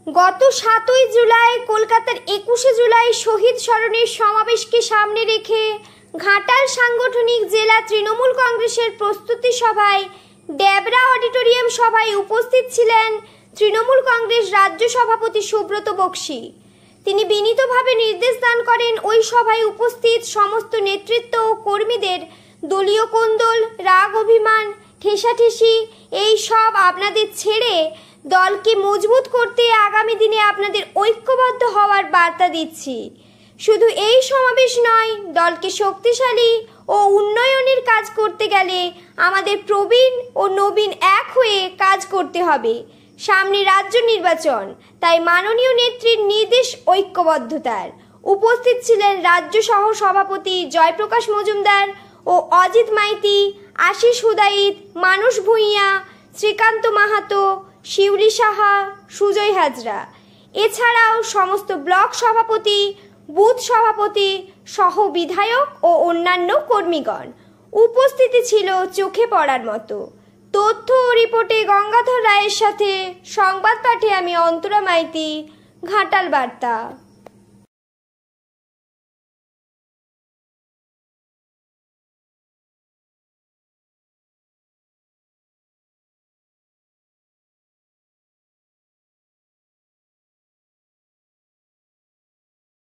গত 7ই জুলাই কলকাতার 21শে জুলাই শহীদ স্মরণের সমাবেশকে সামনে রেখে ঘাটাল সাংগঠনিক জেলা তৃণমূল কংগ্রেসের প্রস্তুতি সভায় ডেবরা অডিটোরিয়াম সভায় উপস্থিত ছিলেন তৃণমূল কংগ্রেস রাজ্য সভাপতি সুব্রত বক্সী। তিনি বিনীতভাবে নির্দেশ দান করেন ওই সভায় উপস্থিত সমস্ত নেতৃত্ব ও কর্মীদের দলীয় কোন্দল, রাগ, অভিমান, ঠেসাঠেসি এই সব আপনাদের ছেড়ে দলকে মজবুত করতে আগামী দিনে আপনাদের ঐক্যবদ্ধ হওয়ার বার্তা দিচ্ছি। শুধু এই সমাবেশ নয়, দলকে শক্তিশালী ও উন্নয়নের কাজ করতে গেলে আমাদের প্রবীণ ও নবীন এক হয়ে কাজ করতে হবে। সামনে রাজ্য নির্বাচন, তাই মাননীয় নেত্রীর নির্দেশ ঐক্যবদ্ধতার। উপস্থিত ছিলেন রাজ্য সহ সভাপতি জয়প্রকাশ মজুমদার ও অজিত মাইতি, আশিস হুদাইত, মানস ভূঁইয়া, শ্রীকান্ত মাহাতো, শিউলি সাহা, সুজয় হাজরা। এছাড়াও সমস্ত ব্লক সভাপতি, বুথ সভাপতি সহ বিধায়ক ও অন্যান্য কর্মীগণ। উপস্থিতি ছিল চোখে পড়ার মতো। তথ্য ও রিপোর্টে গঙ্গাধর রায়ের সাথে সংবাদ পাঠে আমি অন্তরা মাইতি, ঘাটাল বার্তা।